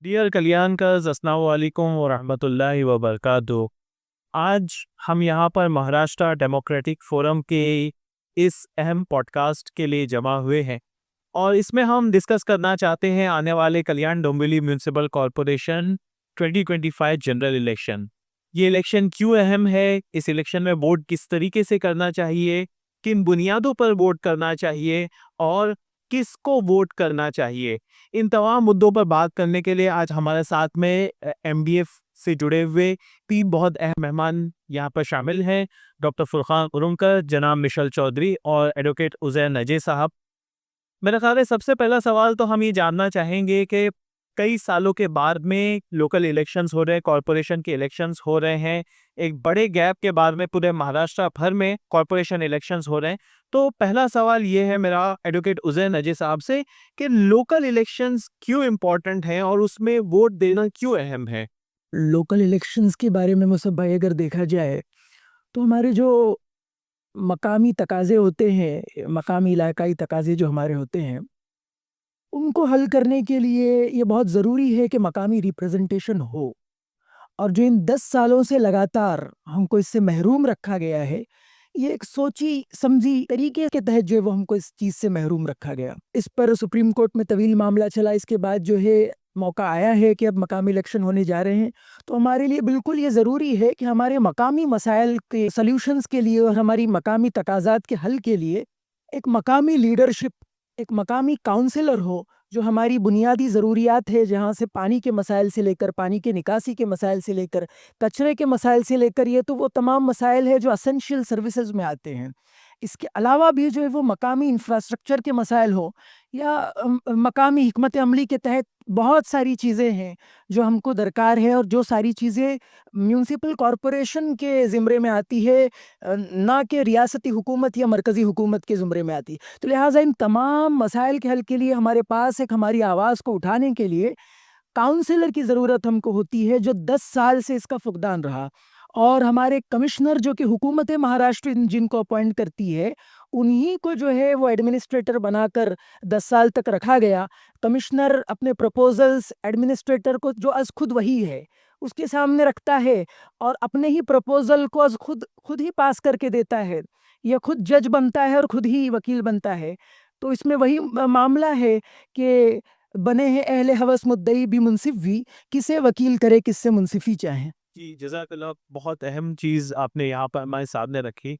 Dear कल्याणकर्स, अस्सलाम वालेकुम व रहमतुल्लाहि व बरकातुहू। आज हम यहाँ पर महाराष्ट्र डेमोक्रेटिक फोरम के इस अहम पॉडकास्ट के लिए जमा हुए हैं और इसमें हम डिस्कस करना चाहते हैं आने वाले Kalyan Dombivli municipal corporation 2025 general election. ये इलेक्शन क्यों अहम है, इस इलेक्शन में वोट किस तरीके से करना चाहिए, किन बुनियादों पर वोट करना चाहिए और किसको वोट करना चाहिए। इन तमाम मुद्दों पर बात करने के लिए आज हमारे साथ में एमबीएफ से जुड़े हुए तीन बहुत अहम मेहमान यहाँ पर शामिल हैं। डॉक्टर फुरकान उरुमकर, जनाब मिशल चौधरी और एडवोकेट उज़ैर नजे साहब। मेरा ख्याल है सबसे पहला सवाल तो हम ये जानना चाहेंगे कि कई सालों के बाद में लोकल इलेक्शंस हो रहे हैं, कॉरपोरेशन के इलेक्शंस हो रहे हैं। एक बड़े गैप के बाद में पूरे महाराष्ट्र भर में कॉरपोरेशन इलेक्शंस हो रहे हैं। तो पहला सवाल ये है मेरा एडवोकेट उज़ैर नजे साहब से कि लोकल इलेक्शंस क्यों इम्पोर्टेंट हैं और उसमें वोट देना क्यों अहम है? लोकल इलेक्शंस के बारे में मुसब भाई अगर देखा जाए तो हमारे जो मकामी तकाज़े होते हैं, मकामी इलाकाई तकाज़े जो हमारे होते हैं, उनको हल करने के लिए ये बहुत ज़रूरी है कि मकामी रिप्रेजेंटेशन हो। और जो इन 10 सालों से लगातार हमको इससे महरूम रखा गया है, ये एक सोची-समझी तरीके के तहत जो है वो हमको इस चीज़ से महरूम रखा गया। इस पर सुप्रीम कोर्ट में तवील मामला चला, इसके बाद जो है मौका आया है कि अब मकामी इलेक्शन होने जा रहे हैं। तो हमारे लिए बिल्कुल ये ज़रूरी है कि हमारे मकामी मसाइल के सॉल्यूशंस के लिए और हमारी मकामी तकाज़ात के हल के लिए एक मकामी लीडरशिप, एक मकामी काउंसलर हो, जो हमारी बुनियादी ज़रूरियात है, जहाँ से पानी के मसाइल से लेकर, पानी की निकासी के मसाइल से लेकर, कचरे के मसाइल से लेकर, ये तो वो तमाम मसाइल है जो एसेंशियल सर्विसेज़ में आते हैं। इसके अलावा भी जो है वो मकामी इंफ्रास्ट्रक्चर के मसाइल हो या मकामी हिकमत अमली के तहत बहुत सारी चीज़ें हैं जो हमको दरकार है और जो सारी चीज़ें म्युनिसिपल कॉर्पोरेशन के ज़िम्रे में आती है, ना कि रियासती हुकूमत या मरकज़ी हुकूमत के ज़िम्रे में आती। तो लिहाज़ा इन तमाम मसाइल के हल के लिए हमारे पास एक हमारी आवाज़ को उठाने के लिए काउंसलर की ज़रूरत हमको होती है, जो 10 साल से इसका फुक़दान रहा। और हमारे कमिश्नर जो कि हुकूमत महाराष्ट्र जिनको अपॉइंट करती है, उन्हीं को जो है वो एडमिनिस्ट्रेटर बनाकर 10 साल तक रखा गया। कमिश्नर अपने प्रपोज़ल्स एडमिनिस्ट्रेटर को जो अज़ खुद वही है, उसके सामने रखता है और अपने ही प्रपोज़ल को अज़ खुद खुद ही पास करके देता है। या खुद जज बनता है और खुद ही वकील बनता है। तो इसमें वही मामला है कि बने हैं अहले हवस मुद्दई भी मुंसिफ भी, किसे वकील करे किससे मुंसिफी चाहें। जी, जज़ाकल्लाह। बहुत अहम चीज़ आपने यहाँ पर हमारे सामने रखी।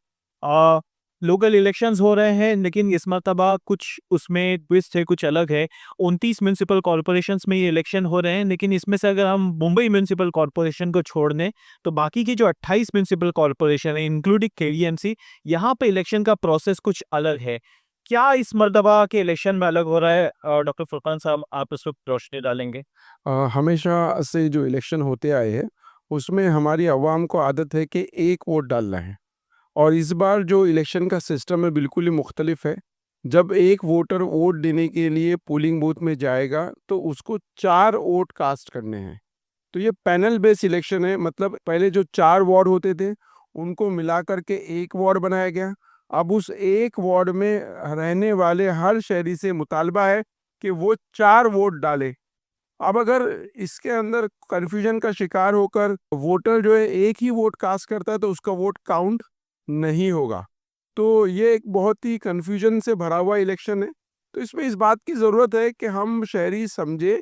अ, लोकल इलेक्शंस हो रहे हैं लेकिन इस मर्तबा कुछ उसमें ट्विस्ट है, कुछ अलग है। 29 म्युनिसिपल कॉर्पोरेशंस में ये इलेक्शन हो रहे हैं, लेकिन इसमें से अगर हम मुंबई म्युनिसिपल कॉर्पोरेशन को छोड़ दें, तो बाकी की जो 28 म्युनिसिपल कॉर्पोरेशन है इंक्लूडिंग केवीएमसी, यहाँ पे इलेक्शन का प्रोसेस कुछ अलग है। क्या इस मर्तबा के इलेक्शन में अलग हो रहा है? डॉक्टर फुरकान साहब, आप इस वक़्त रोशनी डालेंगे। हमेशा से जो इलेक्शन होते आए हैं उसमें हमारी आवाम को आदत है कि एक वोट डालना है। और इस बार जो इलेक्शन का सिस्टम है बिल्कुल ही मुख्तलिफ है। जब एक वोटर वोट देने के लिए पोलिंग बूथ में जाएगा तो उसको 4 वोट कास्ट करने हैं। तो ये पैनल बेस इलेक्शन है, मतलब पहले जो 4 वार्ड होते थे उनको मिला करके एक वार्ड बनाया गया। अब उस एक वार्ड में रहने वाले हर शहरी से मुतालबा है कि वो 4 वोट डाले। अब अगर इसके अंदर कन्फ्यूजन का शिकार होकर वोटर जो है एक ही वोट कास्ट करता है तो उसका वोट काउंट नहीं होगा। तो ये एक बहुत ही कन्फ्यूजन से भरा हुआ इलेक्शन है। तो इसमें इस बात की ज़रूरत है कि हम शहरी समझे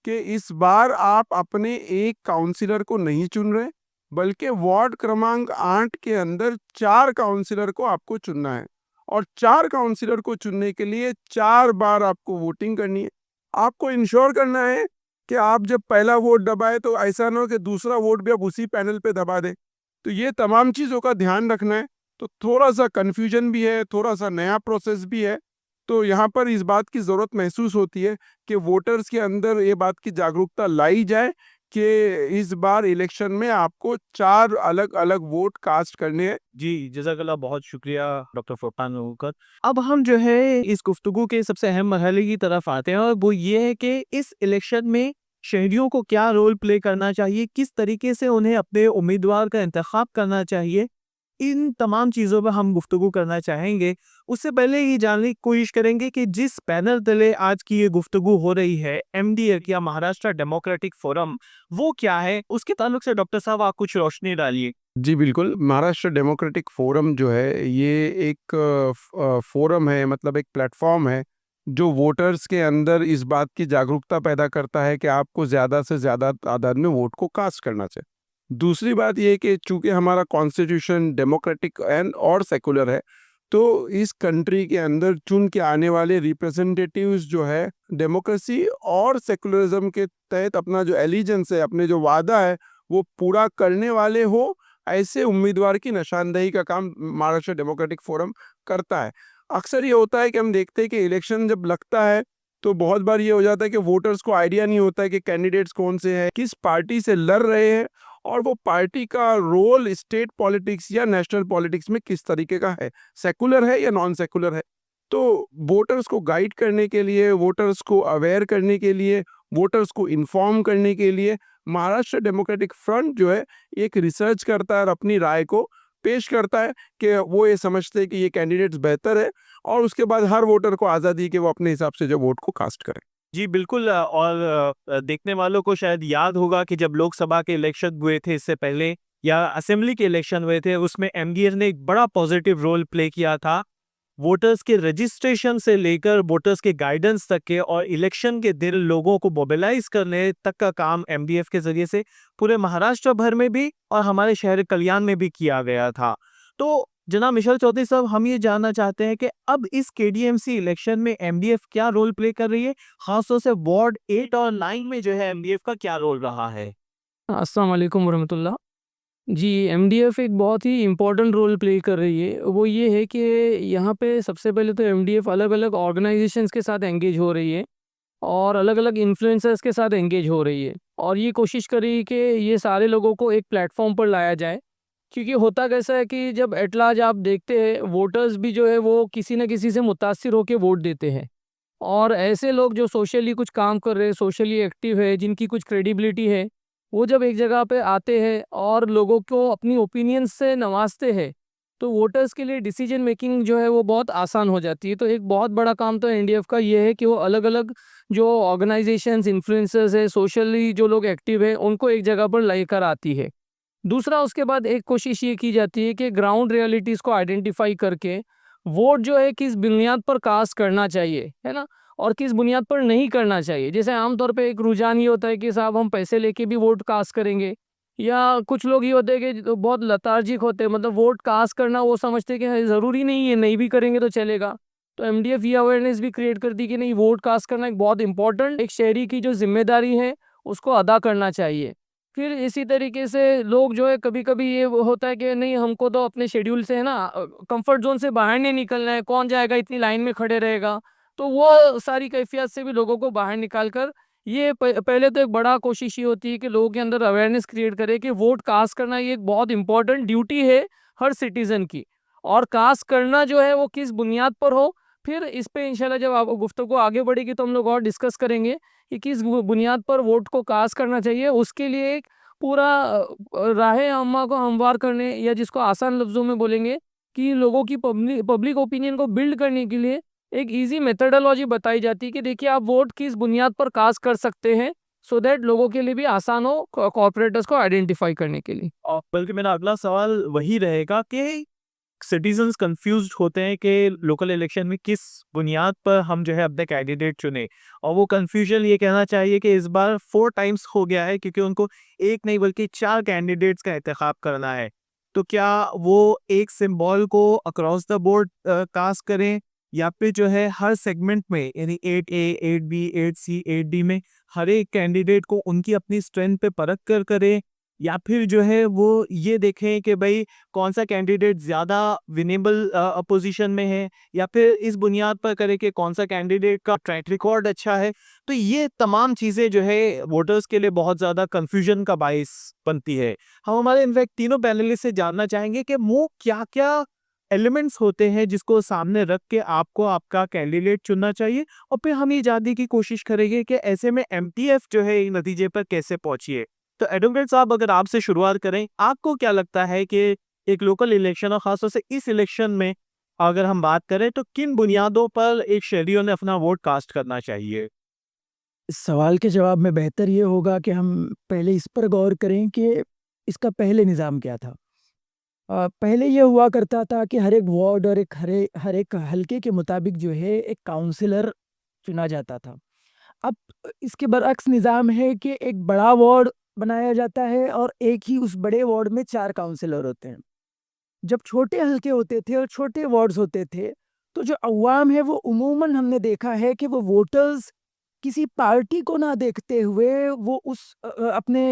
कि इस बार आप अपने एक काउंसिलर को नहीं चुन रहे, बल्कि वार्ड क्रमांक 8 के अंदर 4 काउंसिलर को आपको चुनना है। और 4 काउंसिलर को चुनने के लिए 4 बार आपको वोटिंग करनी है। आपको इंश्योर करना है कि आप जब पहला वोट दबाए तो ऐसा ना हो कि दूसरा वोट भी आप उसी पैनल पे दबा दें। तो ये तमाम चीज़ों का ध्यान रखना है। तो थोड़ा-सा कन्फ्यूजन भी है, थोड़ा-सा नया प्रोसेस भी है। तो यहाँ पर इस बात की ज़रूरत महसूस होती है कि वोटर्स के अंदर ये बात की जागरूकता लाई जाए कि इस बार इलेक्शन में आपको 4 अलग-अलग वोट कास्ट करने हैं। जी, जज़ाकल्लाह, बहुत शुक्रिया डॉक्टर फुरकान उरुमकर। अब हम जो है इस गुफ्तगू के सबसे अहम मरहले की तरफ आते हैं और वो ये है कि इस इलेक्शन में शहरियों को क्या रोल प्ले करना चाहिए, किस तरीके से उन्हें अपने उम्मीदवार का इंतखाब करना चाहिए। इन तमाम चीज़ों पर हम गुफ्तगू करना चाहेंगे। उससे पहले ही जानने की कोशिश करेंगे कि जिस पैनल तले आज की ये गुफ्तगू हो रही है, एमडीएफ या महाराष्ट्र डेमोक्रेटिक फोरम, वो क्या है? उसके ताल्लुक से डॉक्टर साहब आप कुछ रोशनी डालिए। जी बिल्कुल, महाराष्ट्र डेमोक्रेटिक फोरम जो है ये एक फोरम है, मतलब एक प्लेटफॉर्म है जो वोटर्स के अंदर इस बात की जागरूकता पैदा करता है कि आपको ज़्यादा से ज़्यादा तादाद में वोट को कास्ट करना चाहिए। दूसरी बात ये है कि चूंकि हमारा कॉन्स्टिट्यूशन डेमोक्रेटिक एंड और सेकुलर है, तो इस कंट्री के अंदर चुन के आने वाले रिप्रेजेंटेटिव्स जो है डेमोक्रेसी और सेकुलरिज्म के तहत अपना जो एलिजेंस है, अपने जो वादा है वो पूरा करने वाले हो, ऐसे उम्मीदवार की निशानदेही का काम महाराष्ट्र डेमोक्रेटिक फोरम करता है। अक्सर ये होता है कि हम देखते हैं कि इलेक्शन जब लगता है तो बहुत बार ये हो जाता है कि वोटर्स को आइडिया नहीं होता है कि कैंडिडेट्स कौन से हैं, किस पार्टी से लड़ रहे हैं और वो पार्टी का रोल स्टेट पॉलिटिक्स या नेशनल पॉलिटिक्स में किस तरीके का है, सेकुलर है या नॉन सेकुलर है। तो वोटर्स को गाइड करने के लिए, वोटर्स को अवेयर करने के लिए, वोटर्स को इन्फॉर्म करने के लिए महाराष्ट्र डेमोक्रेटिक फ्रंट जो है एक रिसर्च करता है और अपनी राय को पेश करता है कि वो ये समझते हैं कि ये कैंडिडेट्स बेहतर है, और उसके बाद हर वोटर को आज़ादी कि वो अपने हिसाब से जो वोट को कास्ट करे। जी बिल्कुल, और देखने वालों को शायद याद होगा कि जब लोकसभा के इलेक्शन हुए थे इससे पहले, या असेंबली के इलेक्शन हुए थे, उसमें एमडीएफ ने एक बड़ा पॉजिटिव रोल प्ले किया था। वोटर्स के रजिस्ट्रेशन से लेकर वोटर्स के गाइडेंस तक के, और इलेक्शन के दिन लोगों को मोबिलाइज करने तक का काम एमडीएफ के जरिए से पूरे महाराष्ट्र भर में भी और हमारे शहर कल्याण में भी किया गया था। तो जनाब मिशेल चौधरी साहब, हम ये जानना चाहते हैं कि अब इस केडीएमसी इलेक्शन में एमडीएफ क्या रोल प्ले कर रही है, खासतौर से वार्ड 8 और 9 में जो है एमडीएफ का क्या रोल रहा है? अस्सलाम वालेकुम वरहमतुल्लाह। जी, एमडीएफ एक बहुत ही इम्पोर्टेंट रोल प्ले कर रही है। वो ये है कि यहाँ पे सबसे पहले तो एमडीएफ अलग-अलग ऑर्गेनाइजेशंस के साथ एंगेज हो रही है और अलग-अलग इन्फ्लुएंसर्स के साथ एंगेज हो रही है, और ये कोशिश कर रही है कि ये सारे लोगों को एक प्लेटफॉर्म पर लाया जाए। क्योंकि होता कैसा है कि जब एट लार्ज आप देखते हैं, वोटर्स भी जो है वो किसी न किसी से मुतासिर होकर वोट देते हैं, और ऐसे लोग जो सोशली कुछ काम कर रहे हैं, सोशली एक्टिव है, जिनकी कुछ क्रेडिबिलिटी है, वो जब एक जगह पे आते हैं और लोगों को अपनी ओपिनियन से नवाजते हैं, तो वोटर्स के लिए डिसीजन मेकिंग जो है वो बहुत आसान हो जाती है। तो एक बहुत बड़ा काम तो एनडीएफ का ये है कि वो अलग-अलग जो ऑर्गेनाइजेशंस, इन्फ्लुएंसर्स है, सोशली जो लोग एक्टिव है, उनको एक जगह पर लेकर आती है। दूसरा, उसके बाद एक कोशिश ये की जाती है कि ग्राउंड रियलिटीज़ को आइडेंटिफाई करके वोट जो है किस बुनियाद पर कास्ट करना चाहिए, है ना? और किस बुनियाद पर नहीं करना चाहिए। जैसे आमतौर पे एक रुझान ये होता है कि साहब हम पैसे लेके भी वोट कास्ट करेंगे, या कुछ लोग ये होते हैं कि जो बहुत लेथार्जिक होते हैं, मतलब वोट कास्ट करना वो समझते हैं कि ज़रूरी नहीं है, नहीं भी करेंगे तो चलेगा। तो एमडीएफ ये अवेयरनेस भी क्रिएट करती है कि नहीं, वोट कास्ट करना एक बहुत इंपॉर्टेंट एक शहरी की जो जिम्मेदारी है उसको अदा करना चाहिए। फिर इसी तरीके से लोग जो है, कभी-कभी ये वो होता है कि नहीं, हमको तो अपने शेड्यूल से है ना, कंफर्ट ज़ोन से बाहर नहीं निकलना है, कौन जाएगा इतनी लाइन में खड़े रहेगा। तो वो सारी कैफ़ियत से भी लोगों को बाहर निकाल कर, ये पहले तो एक बड़ा कोशिश ये होती है कि लोगों के अंदर अवेयरनेस क्रिएट करें कि वोट कास्ट करना ये एक बहुत इंपॉर्टेंट ड्यूटी है हर सिटीज़न की, और कास्ट करना जो है वो किस बुनियाद पर हो। फिर इस पे इंशाल्लाह जब आप गुफ्तगू आगे बढ़ेगी तो हम लोग और डिस्कस करेंगे कि किस बुनियाद पर वोट को कास्ट करना चाहिए। उसके लिए एक पूरा राहे अम्मा को हमवार करने, या जिसको आसान लफ्ज़ों में बोलेंगे कि लोगों की पब्लिक ओपिनियन को बिल्ड करने के लिए एक ईज़ी मेथोडोलॉजी बताई जाती है कि देखिए आप वोट किस बुनियाद पर कास्ट कर सकते हैं, सो दैट लोगों के लिए भी आसान हो कॉर्पोरेटर्स को आइडेंटिफाई करने के लिए। और बल्कि मेरा अगला सवाल वही रहेगा कि सिटीजन्स कंफ्यूज्ड होते हैं कि लोकल इलेक्शन में किस बुनियाद पर हम जो है अपने कैंडिडेट चुने, और वो कंफ्यूजन ये कहना चाहिए कि इस बार 4 टाइम्स हो गया है, क्योंकि उनको एक नहीं बल्कि 4 कैंडिडेट्स का इंतखाब करना है। तो क्या वो एक सिंबल को अक्रॉस द बोर्ड कास्ट करें, या फिर जो है हर सेगमेंट में, यानी 8A, 8B, 8C, 8D में हर एक कैंडिडेट को उनकी अपनी स्ट्रेंथ पे परख कर करें, या फिर जो है वो ये देखें कि भाई कौन सा कैंडिडेट ज़्यादा विनेबल अपोजिशन में है, या फिर इस बुनियाद पर करें कि कौन सा कैंडिडेट का ट्रैक रिकॉर्ड अच्छा है। तो ये तमाम चीज़ें जो है वोटर्स के लिए बहुत ज़्यादा कंफ्यूजन का बाइस बनती है। हम हमारे इनफैक्ट तीनों पैनलिस्ट से जानना चाहेंगे कि वो क्या क्या एलिमेंट्स होते हैं जिसको सामने रख के आपको आपका कैंडिडेट चुनना चाहिए, और फिर हम ये जानने की कोशिश करेंगे कि ऐसे में एमटीएफ जो है नतीजे पर कैसे पहुंची है। तो एडवोकेट साहब, अगर आपसे शुरुआत करें, आपको क्या लगता है कि एक लोकल इलेक्शन और ख़ासतौर से इस इलेक्शन में अगर हम बात करें तो किन बुनियादों पर एक शहरियों ने अपना वोट कास्ट करना चाहिए? इस सवाल के जवाब में बेहतर ये होगा कि हम पहले इस पर गौर करें कि इसका पहले निज़ाम क्या था। पहले ये हुआ करता था कि हर एक वार्ड और हर एक हलके के मुताबिक जो है एक काउंसलर चुना जाता था। अब इसके बरअक्स निज़ाम है कि एक बड़ा वार्ड बनाया जाता है और एक ही उस बड़े वार्ड में 4 काउंसलर होते हैं। जब छोटे हलके होते थे और छोटे वार्ड्स होते थे, तो जो अवाम है वो उमूमन हमने देखा है कि वो वोटर्स किसी पार्टी को ना देखते हुए वो उस अपने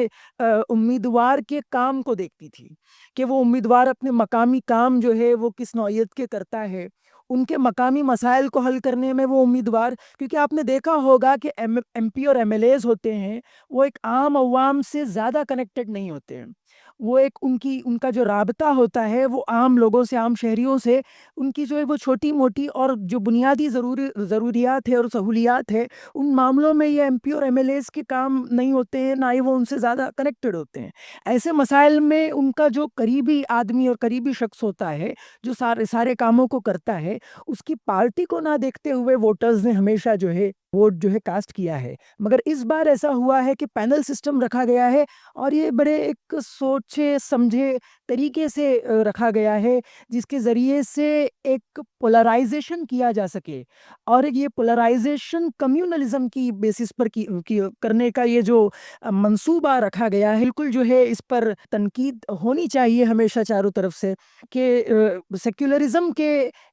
उम्मीदवार के काम को देखती थी, कि वो उम्मीदवार अपने मकामी काम जो है वो किस नौइयत के करता है। उनके मकामी मसाइल को हल करने में वो उम्मीदवार, क्योंकि आपने देखा होगा कि एमपी और एमएलएज़ होते हैं, वो एक आम अवाम से ज़्यादा कनेक्टेड नहीं होते हैं। वो एक उनका जो राबता होता है वो आम लोगों से, आम शहरियों से, उनकी जो है वो छोटी-मोटी और जो बुनियादी ज़रूरियात है और सहूलियात है, उन मामलों में ये एमपी और एमएलएज़ के काम नहीं होते हैं, ना ही वो उनसे ज़्यादा कनेक्टेड होते हैं। ऐसे मसाइल में उनका जो करीबी आदमी और करीबी शख्स होता है, जो सारे सारे कामों को करता है, उसकी पार्टी को ना देखते हुए वोटर्स ने हमेशा जो है वोट जो है कास्ट किया है। मगर इस बार ऐसा हुआ है कि पैनल सिस्टम रखा गया है और ये बड़े एक सोचे-समझे तरीके से रखा गया है, जिसके ज़रिए से एक पोलराइज़ेशन किया जा सके और ये पोलराइज़ेशन कम्युनलिज़्म की बेसिस पर की करने का ये जो मंसूबा रखा गया है, बिल्कुल जो है इस पर तनकीद होनी चाहिए हमेशा चारों तरफ से कि सेक्युलरिज़्म के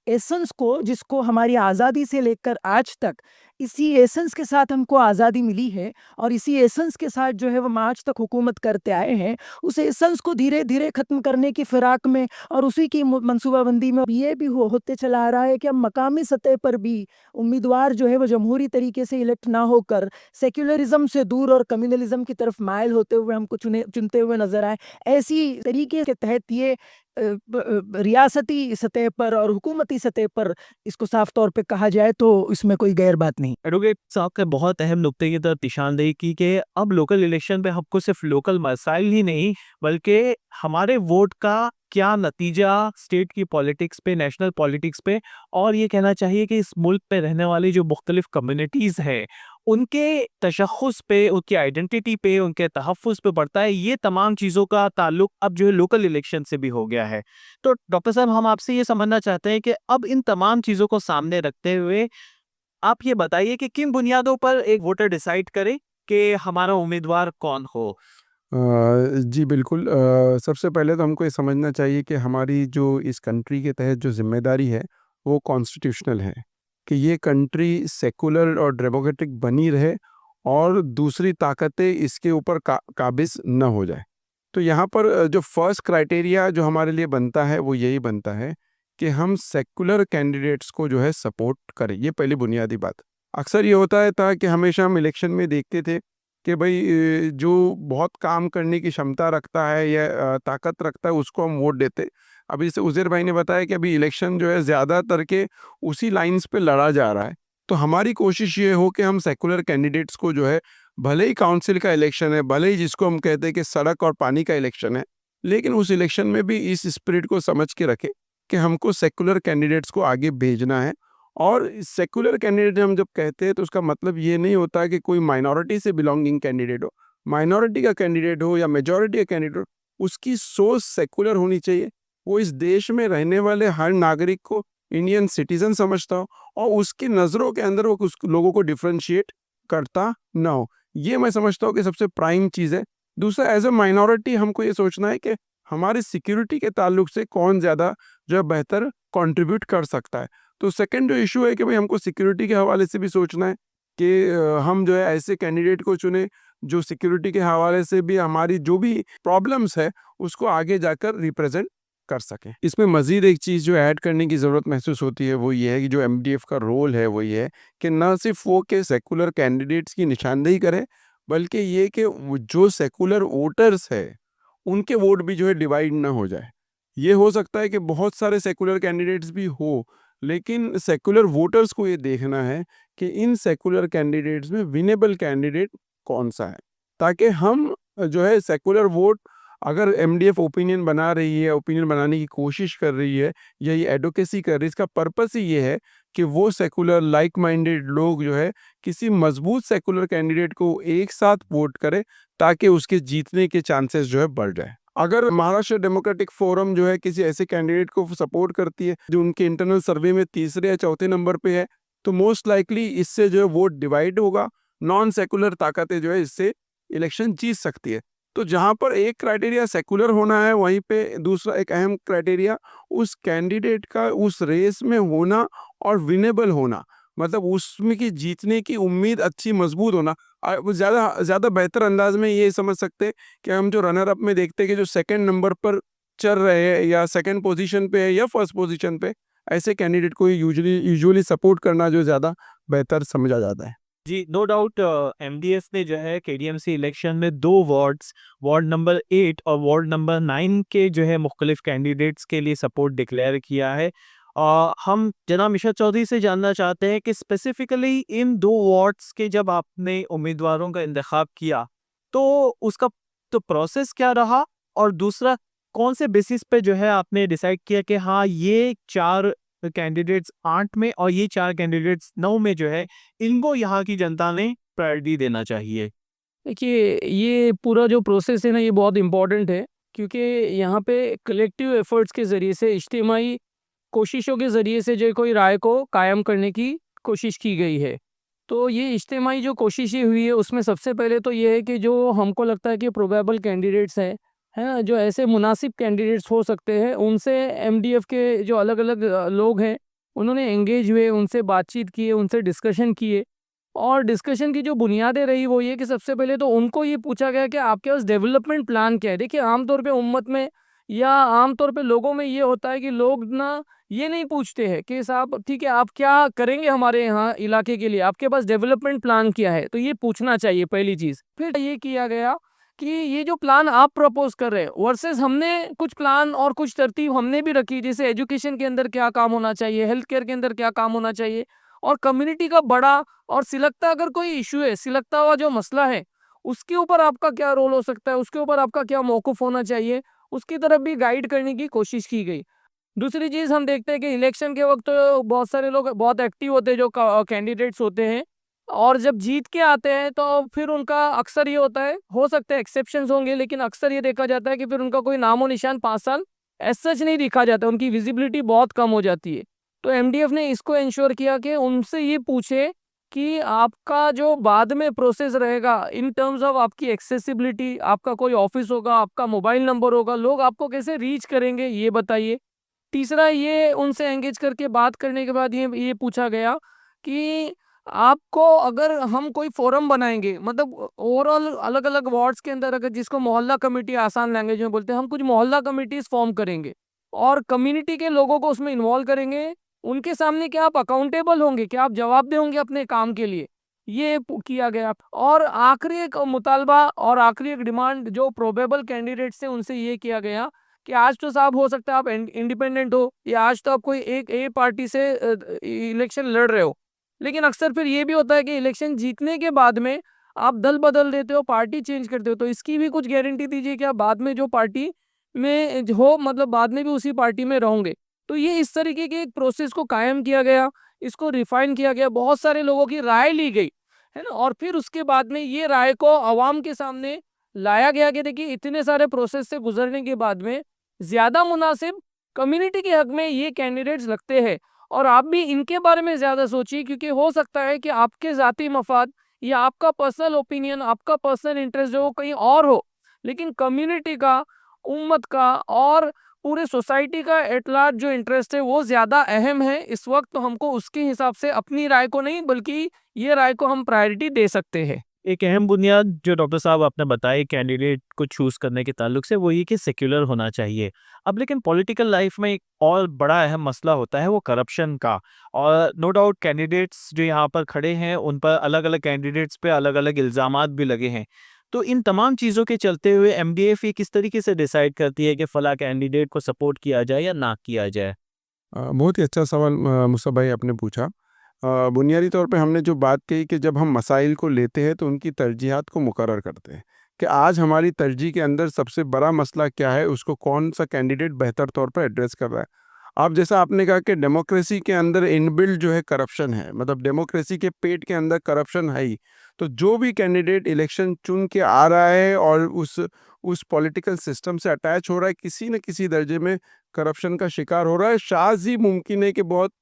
एसेंस को, जिसको हमारी आज़ादी से लेकर आज तक इसी एसेंस के साथ हमको आज़ादी मिली है और इसी एसेंस के साथ जो है हम आज तक हुकूमत करते आए हैं, उस एसेंस को धीरे-धीरे ख़त्म करने की फ़िराक में और उसी की मनसूबाबंदी में अब ये भी होते चला आ रहा है कि अब मकामी सतह पर भी उम्मीदवार जो है वो जमहूरी तरीके से इलेक्ट ना होकर सेक्युलरिज़्म से दूर और कम्युनलिज़्म की तरफ माइल होते हुए हमको चुनते हुए नज़र आए। ऐसी तरीके के तहत ये रियासती सतह पर और हुकूमती सतह पर इसको साफ तौर पे कहा जाए तो इसमें कोई गैर बात नहीं। एडवोकेट साहब ने बहुत अहम नुक्ते की तरफ निशानदेही की कि अब लोकल इलेक्शन पे हमको सिर्फ लोकल मसाइल ही नहीं बल्कि हमारे वोट का क्या नतीजा स्टेट की पॉलिटिक्स पे, नेशनल पॉलिटिक्स पे और ये कहना चाहिए कि इस मुल्क पे रहने वाली जो मुख्तलिफ कम्युनिटीज़ हैं उनके तशख़्ख़ुस पे, उनकी आइडेंटिटी पे, उनके तहफ़्फ़ुज़ पे पड़ता है। ये तमाम चीज़ों का ताल्लुक अब जो है लोकल इलेक्शन से भी हो गया है। तो डॉक्टर साहब हम आपसे ये समझना चाहते हैं कि अब इन तमाम चीज़ों को सामने रखते हुए आप ये बताइए कि किन बुनियादों पर एक वोटर डिसाइड करे कि हमारा उम्मीदवार कौन हो? जी बिल्कुल। सबसे पहले तो हमको ये समझना चाहिए कि हमारी जो इस कंट्री के तहत जो ज़िम्मेदारी है वो कॉन्स्टिट्यूशनल है कि ये कंट्री सेकुलर और डेमोक्रेटिक बनी रहे और दूसरी ताकतें इसके ऊपर काबिज़ न हो जाए। तो यहाँ पर जो फर्स्ट क्राइटेरिया जो हमारे लिए बनता है वो यही बनता है कि हम सेकुलर कैंडिडेट्स को जो है सपोर्ट करें। ये पहली बुनियादी बात। अक्सर ये होता है था कि हमेशा हम इलेक्शन में देखते थे कि भाई जो बहुत काम करने की क्षमता रखता है या ताकत रखता है उसको हम वोट देते। अभी जैसे उज़ैर भाई ने बताया कि अभी इलेक्शन जो है ज़्यादातर के उसी लाइन्स पे लड़ा जा रहा है। तो हमारी कोशिश ये हो कि हम सेकुलर कैंडिडेट्स को जो है, भले ही काउंसिल का इलेक्शन है, भले ही जिसको हम कहते हैं कि सड़क और पानी का इलेक्शन है, लेकिन उस इलेक्शन में भी इस स्पिरिट को समझ के रखें कि हमको सेकुलर कैंडिडेट्स को आगे भेजना है। और सेकुलर कैंडिडेट हम जब कहते हैं तो उसका मतलब ये नहीं होता कि कोई माइनॉरिटी से बिलोंगिंग कैंडिडेट हो। माइनॉरिटी का कैंडिडेट हो या मेजॉरिटी का कैंडिडेट हो, उसकी सोच सेकुलर होनी चाहिए। वो इस देश में रहने वाले हर नागरिक को इंडियन सिटीजन समझता हो और उसकी नज़रों के अंदर वो उस लोगों को डिफरेंशिएट करता ना हो। ये मैं समझता हूँ कि सबसे प्राइम चीज़ है। दूसरा, एज ए माइनॉरिटी हमको ये सोचना है कि हमारी सिक्योरिटी के ताल्लुक से कौन ज़्यादा जो है बेहतर कंट्रीब्यूट कर सकता है। तो सेकंड जो इशू है कि भाई हमको सिक्योरिटी के हवाले से भी सोचना है कि हम जो है ऐसे कैंडिडेट को चुने जो सिक्योरिटी के हवाले से भी हमारी जो भी प्रॉब्लम्स है उसको आगे जाकर रिप्रेजेंट कर सकें। इसमें मज़ीद एक चीज़ जो ऐड करने की ज़रूरत महसूस होती है वो ये है कि जो एमडीएफ का रोल है वो ये है कि न सिर्फ वो के सेकुलर कैंडिडेट्स की निशानदेही करे, बल्कि ये कि जो सेकुलर वोटर्स है उनके वोट भी जो है डिवाइड ना हो जाए। ये हो सकता है कि बहुत सारे सेकुलर कैंडिडेट्स भी हो, लेकिन सेकुलर वोटर्स को ये देखना है कि इन सेकुलर कैंडिडेट्स में विनेबल कैंडिडेट कौन सा है, ताकि हम जो है सेकुलर वोट अगर एमडीएफ ओपिनियन बना रही है, ओपिनियन बनाने की कोशिश कर रही है या ये एडवोकेसी कर रही है, इसका पर्पस ही ये है कि वो सेकुलर लाइक माइंडेड लोग जो है किसी मजबूत सेकुलर कैंडिडेट को एक साथ वोट करें ताकि उसके जीतने के चांसेस जो है बढ़ जाए। अगर महाराष्ट्र डेमोक्रेटिक फोरम जो है किसी ऐसे कैंडिडेट को सपोर्ट करती है जो उनके इंटरनल सर्वे में तीसरे या चौथे नंबर पे है, तो मोस्ट लाइकली इससे जो है वोट डिवाइड होगा, नॉन सेकुलर ताकतें जो है इससे इलेक्शन जीत सकती है। तो जहाँ पर एक क्राइटेरिया सेकुलर होना है, वहीं पे दूसरा एक अहम क्राइटेरिया उस कैंडिडेट का उस रेस में होना और विनेबल होना, मतलब उसमें की जीतने की उम्मीद अच्छी मजबूत होना। वो ज़्यादा बेहतर अंदाज में ये समझ सकते हैं कि हम जो रनर अप में देखते हैं कि जो सेकंड नंबर पर चल रहे हैं या सेकंड पोजीशन पे है या फर्स्ट पोजीशन पे, ऐसे कैंडिडेट को यूजुअली सपोर्ट करना जो ज़्यादा बेहतर समझा जाता है। जी, नो डाउट एमडीएफ ने जो है केडीएमसी इलेक्शन में 2 वार्ड्स, वार्ड नंबर 8 और वार्ड नंबर 9 के जो है मुख्तलिफ कैंडिडेट्स के लिए सपोर्ट डिक्लेयर किया है। हम जनाब मिशा चौधरी से जानना चाहते हैं कि स्पेसिफिकली इन 2 वार्ड्स के जब आपने उम्मीदवारों का इंतखाब किया, तो उसका तो प्रोसेस क्या रहा? और दूसरा, कौन से बेसिस पे जो है आपने डिसाइड किया कि हाँ, ये 4 कैंडिडेट्स 8 में और ये 4 कैंडिडेट्स 9 में जो है, इनको यहाँ की जनता ने प्रायोरिटी देना चाहिए? देखिए, ये पूरा जो प्रोसेस है ना, ये बहुत इम्पोर्टेंट है, क्योंकि यहाँ पे कलेक्टिव एफर्ट्स के ज़रिए से, इज्तिमाई कोशिशों के ज़रिए से जो कोई राय को कायम करने की कोशिश की गई है। तो ये इज्तिमाई जो कोशिशें हुई है, उसमें सबसे पहले तो ये है कि जो हमको लगता है कि प्रोबेबल कैंडिडेट्स हैं, है ना? जो ऐसे मुनासिब कैंडिडेट्स हो सकते हैं, उनसे एमडीएफ के जो अलग-अलग लोग हैं, उन्होंने एंगेज हुए, उनसे बातचीत किए, उनसे डिस्कशन किए। और डिस्कशन की जो बुनियादें रही वो ये कि सबसे पहले तो उनको ये पूछा गया कि आपके पास डेवलपमेंट प्लान क्या है। देखिए, आमतौर पे उम्मत में या आमतौर पे लोगों में ये होता है कि लोग ना ये नहीं पूछते हैं कि साहब ठीक है, आप क्या करेंगे हमारे यहाँ इलाके के लिए, आपके पास डेवलपमेंट प्लान क्या है? तो ये पूछना चाहिए पहली चीज़। फिर ये किया गया कि ये जो प्लान आप प्रपोज कर रहे हैं वर्सेस हमने कुछ प्लान और कुछ तरतीब हमने भी रखी, जैसे एजुकेशन के अंदर क्या काम होना चाहिए, हेल्थ केयर के अंदर क्या काम होना चाहिए, और कम्युनिटी का बड़ा और सिलगता अगर कोई इशू है, सिलगता हुआ जो मसला है, उसके ऊपर आपका क्या रोल हो सकता है, उसके ऊपर आपका क्या मौक़िफ़ होना चाहिए, उसकी तरफ भी गाइड करने की कोशिश की गई। दूसरी चीज़ हम देखते हैं कि इलेक्शन के वक़्त बहुत सारे लोग बहुत एक्टिव होते हैं, जो कैंडिडेट्स होते हैं, और जब जीत के आते हैं तो फिर उनका अक्सर ये होता है, हो सकता है एक्सेप्शंस होंगे, लेकिन अक्सर ये देखा जाता है कि फिर उनका कोई नामो-निशान 5 साल एज़ सच नहीं दिखा जाता, उनकी विज़िबिलिटी बहुत कम हो जाती है। तो एमडीएफ ने इसको एंश्योर किया कि उनसे ये पूछे कि आपका जो बाद में प्रोसेस रहेगा इन टर्म्स ऑफ आपकी एक्सेसिबिलिटी, आपका कोई ऑफिस होगा, आपका मोबाइल नंबर होगा, लोग आपको कैसे रीच करेंगे, ये बताइए। तीसरा, ये उनसे एंगेज करके बात करने के बाद ये पूछा गया कि आपको अगर हम कोई फोरम बनाएंगे, मतलब ओवरऑल अलग अलग वार्ड्स के अंदर, अगर जिसको मोहल्ला कमेटी आसान लैंग्वेज में बोलते हैं, हम कुछ मोहल्ला कमिटीज फॉर्म करेंगे और कम्युनिटी के लोगों को उसमें इन्वॉल्व करेंगे, उनके सामने क्या आप अकाउंटेबल होंगे, क्या आप जवाबदेह होंगे अपने काम के लिए, ये किया गया। और आखिरी एक मुतालबा और आखिरी एक डिमांड जो प्रोबेबल कैंडिडेट्स थे उनसे ये किया गया कि आज तो साहब हो सकता है आप इंडिपेंडेंट हो, या आज तो आप कोई एक ए पार्टी से इलेक्शन लड़ रहे हो, लेकिन अक्सर फिर ये भी होता है कि इलेक्शन जीतने के बाद में आप दल बदल देते हो, पार्टी चेंज करते हो, तो इसकी भी कुछ गारंटी दीजिए कि आप बाद में जो पार्टी में हो, मतलब बाद में भी उसी पार्टी में रहोगे। तो ये इस तरीके के एक प्रोसेस को कायम किया गया, इसको रिफाइन किया गया, बहुत सारे लोगों की राय ली गई, है ना? और फिर उसके बाद में ये राय को आवाम के सामने लाया गया कि देखिए, इतने सारे प्रोसेस से गुजरने के बाद में ज़्यादा मुनासिब कम्युनिटी के हक में ये कैंडिडेट्स लगते हैं, और आप भी इनके बारे में ज़्यादा सोचिए, क्योंकि हो सकता है कि आपके ज़ाती मफाद या आपका पर्सनल ओपिनियन, आपका पर्सनल इंटरेस्ट जो हो कहीं और हो, लेकिन कम्युनिटी का, उम्मत का और पूरे सोसाइटी का एट लार्ज जो इंटरेस्ट है वो ज़्यादा अहम है इस वक्त। तो हमको उसके हिसाब से अपनी राय को नहीं, बल्कि ये राय को हम प्रायोरिटी दे सकते हैं। एक अहम बुनियाद जो डॉक्टर साहब आपने बताई कैंडिडेट को चूज़ करने के ताल्लुक से, वो ये कि सेक्युलर होना चाहिए। अब लेकिन पॉलिटिकल लाइफ में एक और बड़ा अहम मसला होता है वो करप्शन का, और नो डाउट कैंडिडेट्स जो यहाँ पर खड़े हैं उन पर अलग-अलग कैंडिडेट्स पे अलग-अलग इल्ज़ामात भी लगे हैं। तो इन तमाम चीज़ों के चलते हुए एमडीएफ ये किस तरीके से डिसाइड करती है कि फलाँ कैंडिडेट को सपोर्ट किया जाए या ना किया जाए? बहुत ही अच्छा सवाल मुसा भाई आपने पूछा। बुनियादी तौर पे हमने जो बात कही कि जब हम मसाइल को लेते हैं तो उनकी तरजीहात को मुकर्रर करते हैं कि आज हमारी तरजीह के अंदर सबसे बड़ा मसला क्या है, उसको कौन सा कैंडिडेट बेहतर तौर पर एड्रेस कर रहा है। अब जैसा आपने कहा कि डेमोक्रेसी के अंदर इनबिल्ट जो है करप्शन है, मतलब डेमोक्रेसी के पेट के अंदर करप्शन है ही। तो जो भी कैंडिडेट इलेक्शन चुन के आ रहा है और उस पॉलिटिकल सिस्टम से अटैच हो रहा है, किसी न किसी दर्जे में करप्शन का शिकार हो रहा है। शायद ही मुमकिन है कि बहुत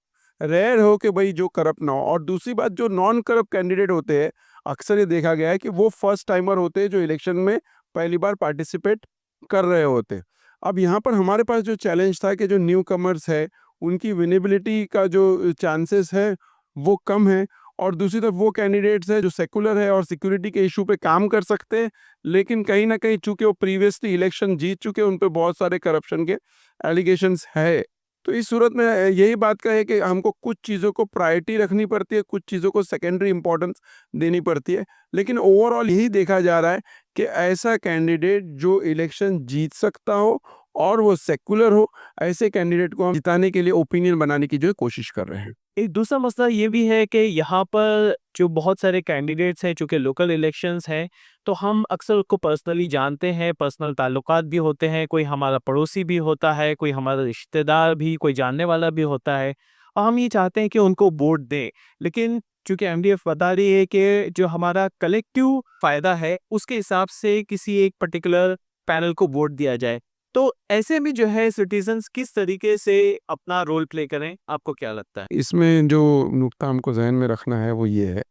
रेयर हो कि भाई जो करप्ट ना हो। और दूसरी बात, जो नॉन करप्ट कैंडिडेट होते हैं, अक्सर ये देखा गया है कि वो फर्स्ट टाइमर होते हैं जो इलेक्शन में पहली बार पार्टिसिपेट कर रहे होते हैं। अब यहाँ पर हमारे पास जो चैलेंज था कि जो न्यू कमर्स है उनकी विनेबिलिटी का जो चांसेस है वो कम है, और दूसरी तरफ वो कैंडिडेट्स हैं जो सेकुलर है और सिक्योरिटी के इशू पे काम कर सकते हैं, लेकिन कहीं ना कहीं चूंकि वो प्रीवियसली इलेक्शन जीत चुके हैं, उन पे बहुत सारे करप्शन के एलिगेशंस है। तो इस सूरत में यही बात का है कि हमको कुछ चीज़ों को प्रायोरिटी रखनी पड़ती है, कुछ चीज़ों को सेकेंडरी इंपॉर्टेंस देनी पड़ती है। लेकिन ओवरऑल यही देखा जा रहा है कि ऐसा कैंडिडेट जो इलेक्शन जीत सकता हो और वो सेकुलर हो, ऐसे कैंडिडेट को हम जिताने के लिए ओपिनियन बनाने की जो है कोशिश कर रहे हैं। एक दूसरा मसला ये भी है कि यहाँ पर जो बहुत सारे कैंडिडेट्स हैं, चूँकि लोकल इलेक्शंस हैं, तो हम अक्सर उसको पर्सनली जानते हैं, पर्सनल ताल्लुकात भी होते हैं, कोई हमारा पड़ोसी भी होता है, कोई हमारा रिश्तेदार भी, कोई जानने वाला भी होता है, और हम ये चाहते हैं कि उनको वोट दें। लेकिन चूँकि एमडीएफ बता रही है कि जो हमारा कलेक्टिव फ़ायदा है, उसके हिसाब से किसी एक पर्टिकुलर पैनल को वोट दिया जाए। तो ऐसे में जो है सिटीजन्स किस तरीके से अपना रोल प्ले करें, आपको क्या लगता है? इसमें जो नुक्ता हमको जहन में रखना है वो ये है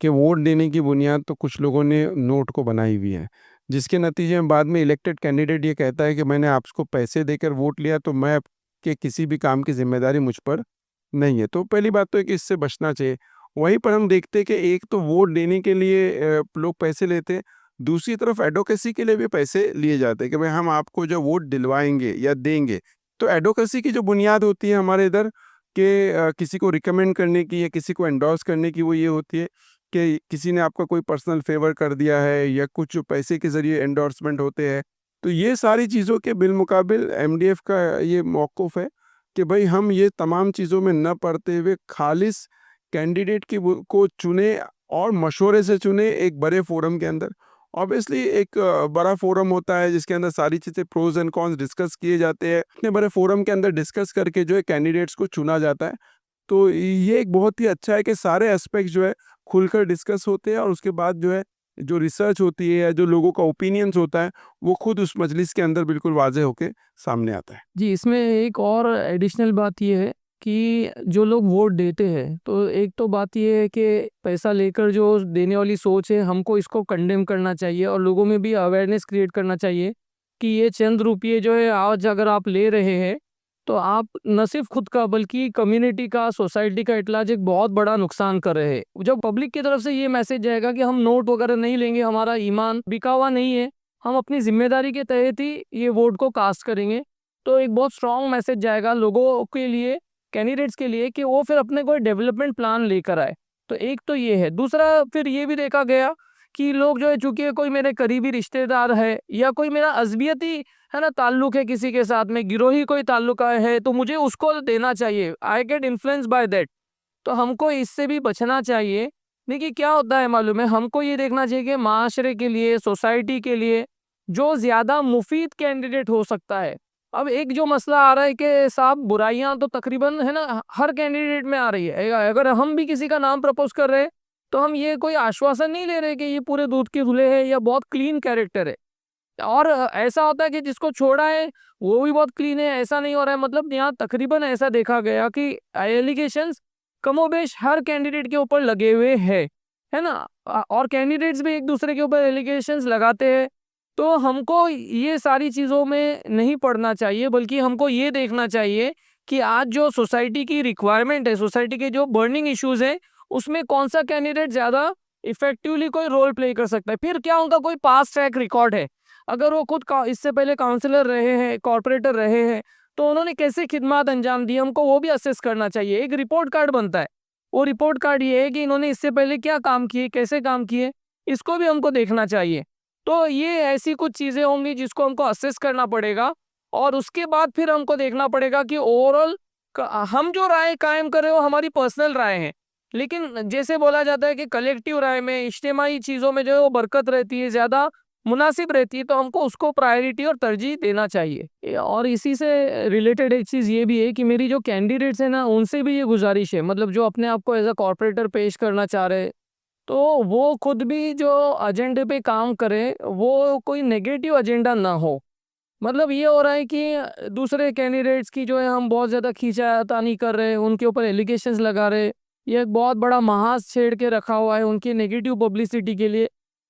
कि वोट देने की बुनियाद तो कुछ लोगों ने नोट को बनाई हुई है, जिसके नतीजे में बाद में इलेक्टेड कैंडिडेट ये कहता है कि मैंने आपको पैसे देकर वोट लिया, तो मैं के किसी भी काम की जिम्मेदारी मुझ पर नहीं है। तो पहली बात तो है कि इससे बचना चाहिए। वहीं पर हम देखते हैं कि एक तो वोट देने के लिए लोग पैसे लेते हैं, दूसरी तरफ एडवोकेसी के लिए भी पैसे लिए जाते हैं कि भाई हम आपको जो वोट दिलवाएंगे या देंगे। तो एडवोकेसी की जो बुनियाद होती है हमारे इधर कि किसी को रिकमेंड करने की या किसी को एंडोर्स करने की, वो ये होती है कि किसी ने आपका कोई पर्सनल फेवर कर दिया है या कुछ पैसे के ज़रिए एंडोर्समेंट होते हैं। तो ये सारी चीज़ों के बिलमुकाबिल एमडीएफ का ये मौक़िफ़ है कि भाई हम ये तमाम चीज़ों में न पड़ते हुए खालिस कैंडिडेट को चुने और मशवरे से चुने एक बड़े फोरम के अंदर। ऑब्वियसली एक बड़ा फोरम होता है जिसके अंदर सारी चीज़ें प्रोज एंड कॉन्स डिस्कस किए जाते हैं। इतने बड़े फोरम के अंदर डिस्कस करके जो है कैंडिडेट्स को चुना जाता है। तो ये एक बहुत ही अच्छा है कि सारे एस्पेक्ट जो है खुलकर डिस्कस होते हैं, और उसके बाद जो है जो रिसर्च होती है या जो लोगों का ओपिनियंस होता है वो खुद उस मजलिस के अंदर बिल्कुल वाज़ेह होके सामने आता है। जी, इसमें एक और एडिशनल बात ये है कि जो लोग वोट देते हैं, तो एक तो बात ये है कि पैसा लेकर जो देने वाली सोच है, हमको इसको कंडेम करना चाहिए और लोगों में भी अवेयरनेस क्रिएट करना चाहिए कि ये चंद रुपये जो है आज अगर आप ले रहे हैं, तो आप न सिर्फ खुद का बल्कि कम्युनिटी का, सोसाइटी का इतलाज एक बहुत बड़ा नुकसान कर रहे हैं। जब पब्लिक की तरफ से ये मैसेज जाएगा कि हम नोट वगैरह नहीं लेंगे, हमारा ईमान बिका हुआ नहीं है, हम अपनी जिम्मेदारी के तहत ही ये वोट को कास्ट करेंगे, तो एक बहुत स्ट्रॉन्ग मैसेज जाएगा लोगों के लिए, कैंडिडेट्स के लिए, कि वो फिर अपने कोई डेवलपमेंट प्लान लेकर आए। तो एक तो ये है। दूसरा फिर ये भी देखा गया कि लोग जो है, चूंकि कोई मेरे करीबी रिश्तेदार है या कोई मेरा अज़बियती है ना ताल्लुक है किसी के साथ में, गिरोही कोई ताल्लुक है, तो मुझे उसको देना चाहिए, I get influence by that. तो हमको इससे भी बचना चाहिए। देखिए क्या होता है मालूम है, हमको ये देखना चाहिए कि माशरे के लिए, सोसाइटी के लिए जो ज़्यादा मुफीद कैंडिडेट हो सकता है। अब एक जो मसला आ रहा है कि साहब बुराइयां तो तकरीबन है ना हर कैंडिडेट में आ रही है। अगर हम भी किसी का नाम प्रपोज कर रहे हैं, तो हम ये कोई आश्वासन नहीं ले रहे कि ये पूरे दूध के धुले है या बहुत क्लीन कैरेक्टर है। और ऐसा होता है कि जिसको छोड़ा है वो भी बहुत क्लीन है, ऐसा नहीं हो रहा है। मतलब यहाँ तकरीबन ऐसा देखा गया कि एलिगेशंस कमोबेश हर कैंडिडेट के ऊपर लगे हुए है ना। और कैंडिडेट्स भी एक दूसरे के ऊपर एलिगेशंस लगाते हैं। तो हमको ये सारी चीज़ों में नहीं पड़ना चाहिए, बल्कि हमको ये देखना चाहिए कि आज जो सोसाइटी की रिक्वायरमेंट है, सोसाइटी के जो बर्निंग इश्यूज हैं, उसमें कौन सा कैंडिडेट ज़्यादा इफेक्टिवली कोई रोल प्ले कर सकता है। फिर क्या उनका कोई पास्ट ट्रैक रिकॉर्ड है, अगर वो खुद इससे पहले काउंसलर रहे हैं, कॉर्पोरेटर रहे हैं, तो उन्होंने कैसे खिदमत अंजाम दी, हमको वो भी असेस करना चाहिए। एक रिपोर्ट कार्ड बनता है, वो रिपोर्ट कार्ड ये है कि इन्होंने इससे पहले क्या काम किए, कैसे काम किए, इसको भी हमको देखना चाहिए। तो ये ऐसी कुछ चीज़ें होंगी जिसको हमको असेस करना पड़ेगा, और उसके बाद फिर हमको देखना पड़ेगा कि ओवरऑल हम जो राय कायम कर रहे हो हमारी पर्सनल राय है, लेकिन जैसे बोला जाता है कि कलेक्टिव राय में, इज्तिमाई चीज़ों में जो है वो बरकत रहती है, ज़्यादा मुनासिब रहती है तो हमको उसको प्रायोरिटी और तरजीह देना चाहिए। और इसी से रिलेटेड एक चीज़ ये भी है कि मेरी जो कैंडिडेट्स हैं ना, उनसे भी ये गुजारिश है, मतलब जो अपने आप को एज अ कॉर्पोरेटर पेश करना चाह रहे, तो वो खुद भी जो एजेंडे पे काम करें वो कोई नेगेटिव एजेंडा ना हो। मतलब ये हो रहा है कि दूसरे कैंडिडेट्स की जो है हम बहुत ज़्यादा खींचातानी कर रहे हैं, उनके ऊपर एलिगेशंस लगा रहे हैं, ये एक बहुत बड़ा महाज छेड़ के रखा हुआ है उनकी नेगेटिव पब्लिसिटी के लिए।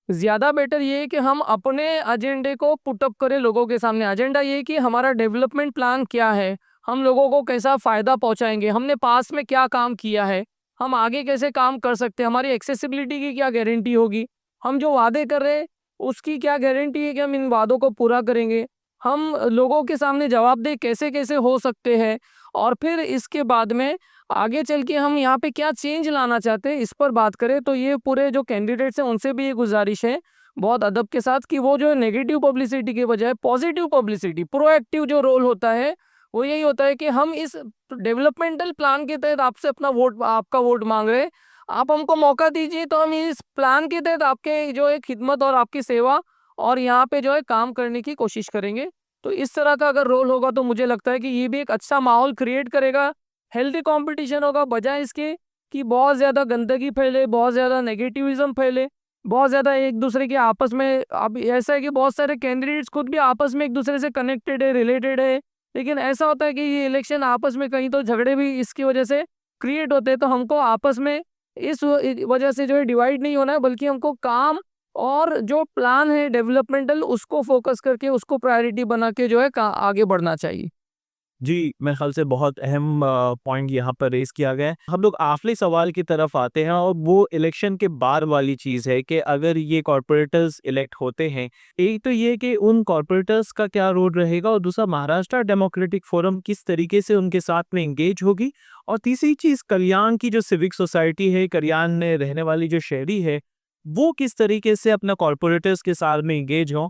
ज़्यादा बेटर ये है कि हम अपने एजेंडे को पुट अप करें लोगों के सामने। एजेंडा ये है कि हमारा डेवलपमेंट प्लान क्या है, हम लोगों को कैसा फ़ायदा पहुंचाएंगे, हमने पास में क्या काम किया है, हम आगे कैसे काम कर सकते हैं, हमारी एक्सेसिबिलिटी की क्या गारंटी होगी, हम जो वादे कर रहे हैं उसकी क्या गारंटी है कि हम इन वादों को पूरा करेंगे, हम लोगों के सामने जवाबदेह कैसे कैसे हो सकते हैं, और फिर इसके बाद में आगे चल के हम यहाँ पे क्या चेंज लाना चाहते हैं इस पर बात करें। तो ये पूरे जो कैंडिडेट्स हैं उनसे भी ये गुजारिश है बहुत अदब के साथ कि वो जो नेगेटिव पब्लिसिटी के बजाय पॉजिटिव पब्लिसिटी, प्रोएक्टिव जो रोल होता है वो यही होता है कि हम इस डेवलपमेंटल प्लान के तहत आपसे अपना वोट, आपका वोट मांग रहे हैं, आप हमको मौका दीजिए तो हम इस प्लान के तहत आपके जो है खिदमत और आपकी सेवा और यहाँ पे जो है काम करने की कोशिश करेंगे। तो इस तरह का अगर रोल होगा तो मुझे लगता है कि ये भी एक अच्छा माहौल क्रिएट करेगा, हेल्दी कंपटीशन होगा, बजाय इसके कि बहुत ज़्यादा गंदगी फैले, बहुत ज़्यादा नेगेटिविज्म फैले, बहुत ज़्यादा एक दूसरे के आपस में। अब ऐसा है कि बहुत सारे कैंडिडेट्स खुद भी आपस में एक दूसरे से कनेक्टेड है, रिलेटेड है, लेकिन ऐसा होता है कि ये इलेक्शन आपस में कहीं तो झगड़े भी इसकी वजह से क्रिएट होते हैं। तो हमको आपस में इस वजह से जो है डिवाइड नहीं होना है, बल्कि हमको काम और जो प्लान है डेवलपमेंटल उसको फोकस करके उसको प्रायोरिटी बना के जो है आगे बढ़ना चाहिए। जी, मेरे ख़्याल से बहुत अहम पॉइंट यहाँ पर रेज़ किया गया है। हम लोग आखिरी सवाल की तरफ आते हैं और वो इलेक्शन के बाद वाली चीज़ है कि अगर ये कॉर्पोरेटर्स इलेक्ट होते हैं, एक तो ये कि उन कॉर्पोरेटर्स का क्या रोल रहेगा और दूसरा महाराष्ट्र डेमोक्रेटिक फोरम किस तरीके से उनके साथ में एंगेज होगी, और तीसरी चीज़ कल्याण की जो सिविक सोसाइटी है, कल्याण में रहने वाली जो शहरी है, वो किस तरीके से अपना कॉर्पोरेटर्स के साथ में एंगेज हों।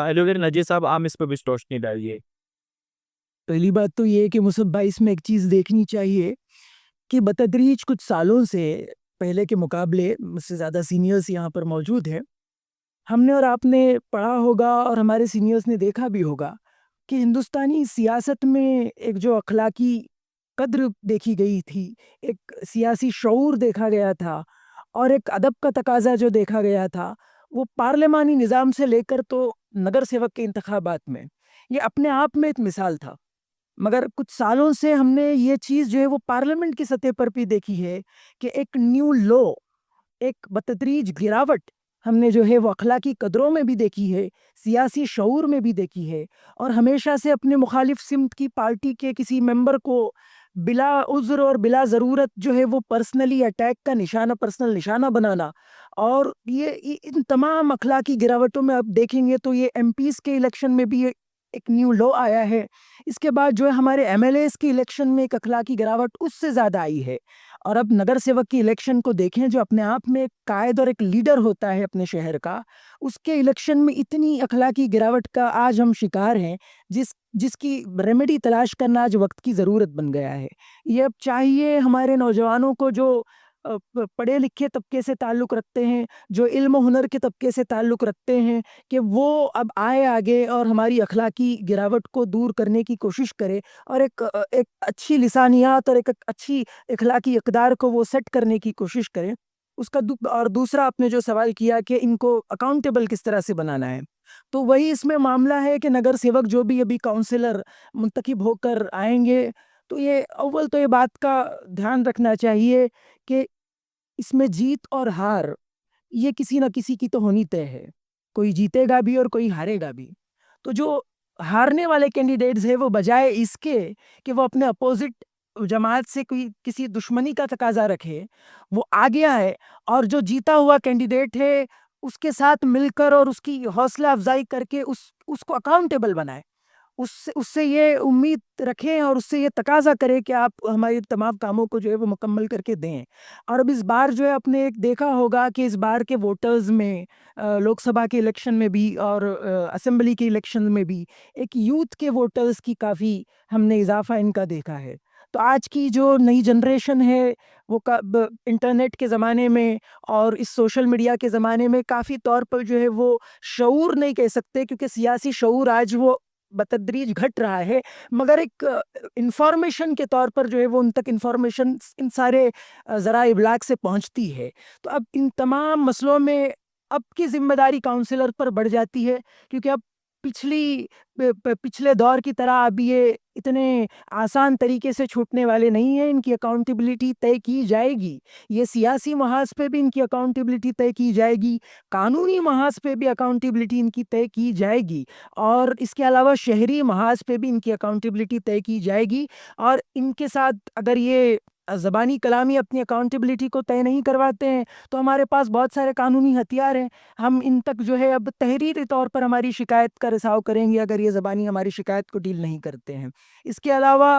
एडवोकेट नजीर साहब, आप इस पर भी रोशनी डालिए। पहली बात तो ये है कि मुसब भाई इसमें एक चीज़ देखनी चाहिए कि बतदरीज कुछ सालों से पहले के मुकाबले मुझसे ज़्यादा सीनियर्स यहाँ पर मौजूद हैं। हमने और आपने पढ़ा होगा और हमारे सीनियर्स ने देखा भी होगा कि हिंदुस्तानी सियासत में एक जो अखलाकी कद्र देखी गई थी, एक सियासी शऊर देखा गया था और एक अदब का तकाज़ा जो देखा गया था, वो पार्लिमानी निज़ाम से लेकर तो नगर सेवक के इंतखाबात में, ये अपने आप में एक मिसाल था। मगर कुछ सालों से हमने ये चीज़ जो है वो पार्लियामेंट की सतह पर भी देखी है कि एक न्यू लॉ, एक बतदरीज गिरावट हमने जो है वो अखलाकी कदरों में भी देखी है, सियासी शऊर में भी देखी है। और हमेशा से अपने मुखालिफ सिमत की पार्टी के किसी मेंबर को बिला उज़्र और बिला ज़रूरत जो है वो पर्सनली अटैक का निशाना, पर्सनल निशाना बनाना, और ये इन तमाम अखलाकी गिरावटों में आप देखेंगे तो ये एमपीज़ के इलेक्शन में भी एक न्यू लॉ आया है। इसके बाद जो है हमारे एमएलएज़ के इलेक्शन में एक अखलाकी गिरावट उससे ज़्यादा आई है। और अब नगर सेवक की इलेक्शन को देखें, जो अपने आप में एक कायद और एक लीडर होता है अपने शहर का, उसके इलेक्शन में इतनी अखलाकी गिरावट का आज हम शिकार हैं, जिसकी रेमेडी तलाश करना आज वक्त की ज़रूरत बन गया है। ये अब चाहिए हमारे नौजवानों को जो पढ़े लिखे तबके से ताल्लुक़ रखते हैं, जो इल्म हुनर के तबके से ताल्लुक़ रखते हैं, कि वो अब आए आगे और हमारी अखलाकी गिरावट को दूर करने की कोशिश करें और एक अच्छी लिसानियात और एक अच्छी इखलाकी इक़दार को वो सेट करने की कोशिश करें। उसका और दूसरा आपने जो सवाल किया कि इनको अकाउंटेबल किस तरह से बनाना है, तो वही इसमें मामला है कि नगर सेवक जो भी अभी काउंसलर मुंतखब होकर आएँगे, तो ये अव्वल तो ये बात का ध्यान रखना चाहिए कि इसमें जीत और हार ये किसी न किसी की तो होनी तय है। कोई जीतेगा भी और कोई हारेगा भी। तो जो हारने वाले कैंडिडेट्स हैं वो बजाय इसके कि वो अपने अपोज़िट जमात से कोई किसी दुश्मनी का तकाज़ा रखे, वो आगे आए और जो जीता हुआ कैंडिडेट है उसके साथ मिलकर और उसकी हौसला अफ़ज़ाई करके उसको अकाउंटेबल बनाएँ। उससे उससे ये उम्मीद रखें और उससे ये तकाज़ा करें कि आप हमारे तमाम कामों को जो है वो मुकम्मल करके दें। और अब इस बार जो है आपने एक देखा होगा कि इस बार के वोटर्स में लोकसभा के इलेक्शन में भी और असेंबली के इलेक्शन में भी एक यूथ के वोटर्स की काफ़ी हमने इज़ाफ़ा इनका देखा है। तो आज की जो नई जनरेशन है वो इंटरनेट के ज़माने में और इस सोशल मीडिया के ज़माने में काफ़ी तौर पर जो है वो शऊर नहीं कह सकते, क्योंकि सियासी शऊर आज वो बतदरीज घट रहा है, मगर एक इंफॉर्मेशन के तौर पर जो है वो उन तक इंफॉर्मेशन इन सारे ज़राए इब्लाग से पहुंचती है। तो अब इन तमाम मसलों में अब की ज़िम्मेदारी काउंसलर पर बढ़ जाती है, क्योंकि अब पिछले दौर की तरह अब ये इतने आसान तरीके से छूटने वाले नहीं हैं। इनकी अकाउंटेबिलिटी तय की जाएगी। ये सियासी महाज पे भी इनकी अकाउंटेबिलिटी तय की जाएगी, कानूनी महाज पे भी अकाउंटेबिलिटी इनकी तय की जाएगी, और इसके अलावा शहरी महाज पे भी इनकी अकाउंटेबिलिटी तय की जाएगी। और इनके साथ अगर ये ज़बानी कलामी अपनी अकाउंटेबिलिटी को तय नहीं करवाते हैं, तो हमारे पास बहुत सारे कानूनी हथियार हैं। हम इन तक जो है अब तहरीरी तौर पर हमारी शिकायत का रिसाव करेंगे अगर ये ज़बानी हमारी शिकायत को डील नहीं करते हैं। इसके अलावा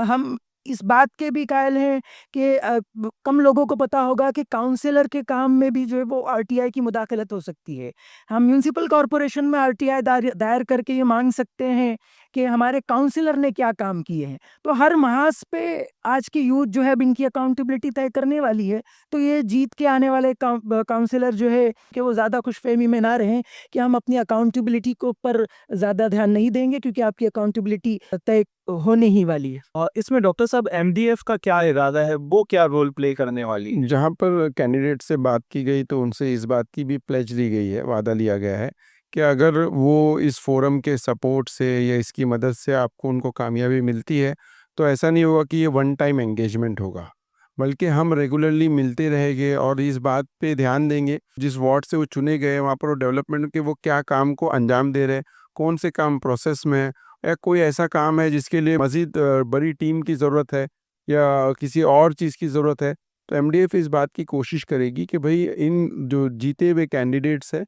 हम इस बात के भी कायल हैं कि कम लोगों को पता होगा कि काउंसलर के काम में भी जो है वो आरटीआई की मुदाखलत हो सकती है। हम म्यूनसिपल कॉरपोरेशन में आरटीआई दायर करके ये मांग सकते हैं कि हमारे काउंसलर ने क्या काम किए हैं। तो हर महाज पे आज की यूथ जो है अब इनकी अकाउंटेबिलिटी तय करने वाली है। तो ये जीत के आने वाले काउंसलर जो है कि वो ज़्यादा खुशफहमी में ना रहें कि हम अपनी अकाउंटेबिलिटी को पर ज़्यादा ध्यान नहीं देंगे, क्योंकि आपकी अकाउंटेबिलिटी तय होने ही वाली है। और इसमें डॉक्टर साहब एमडीएफ का क्या इरादा है, वो क्या रोल प्ले करने वाली है? जहाँ पर कैंडिडेट से बात की गई तो उनसे इस बात की भी प्लेज ली गई है, वादा लिया गया है कि अगर वो इस फोरम के सपोर्ट से या इसकी मदद से आपको उनको कामयाबी मिलती है, तो ऐसा नहीं होगा कि ये वन टाइम एंगेजमेंट होगा, बल्कि हम रेगुलरली मिलते रहेंगे और इस बात पे ध्यान देंगे जिस वार्ड से वो चुने गए वहाँ पर वो डेवलपमेंट के वो क्या काम को अंजाम दे रहे हैं, कौन से काम प्रोसेस में है, या कोई ऐसा काम है जिसके लिए मज़ीद बड़ी टीम की ज़रूरत है या किसी और चीज़ की ज़रूरत है। तो एमडीएफ इस बात की कोशिश करेगी कि भाई इन जो जीते हुए कैंडिडेट्स हैं,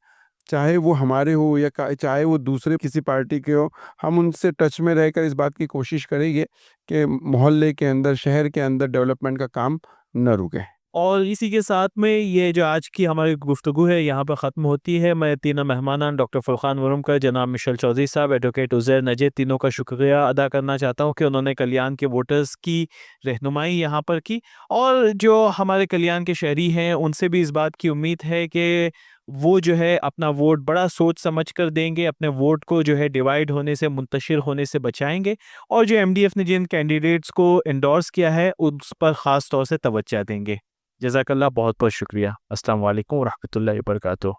चाहे वो हमारे हो या चाहे वो दूसरे किसी पार्टी के हो, हम उनसे टच में रहकर इस बात की कोशिश करेंगे कि मोहल्ले के अंदर, शहर के अंदर डेवलपमेंट का काम न रुके। और इसी के साथ में ये जो आज की हमारी गुफ्तगू है यहाँ पर ख़त्म होती है। मैं तीनों मेहमानान डॉक्टर फुरकान वरुमकर, जनाब मिशेल चौधरी साहब, एडवोकेट उज़ैर नजीर, तीनों का शुक्रिया अदा करना चाहता हूँ कि उन्होंने कल्याण के वोटर्स की रहनुमाई यहाँ पर की। और जो हमारे कल्याण के शहरी हैं उनसे भी इस बात की उम्मीद है कि वो जो है अपना वोट बड़ा सोच समझ कर देंगे, अपने वोट को जो है डिवाइड होने से, मुंतशिर होने से बचाएंगे, और जो एमडीएफ ने जिन कैंडिडेट्स को एंडोर्स किया है उस पर ख़ास तौर से तवज्जो देंगे। जज़ाकल्लाह, बहुत बहुत शुक्रिया। अस्सलाम वालेकुम व रहमतुल्लाहि व बरकातुहू।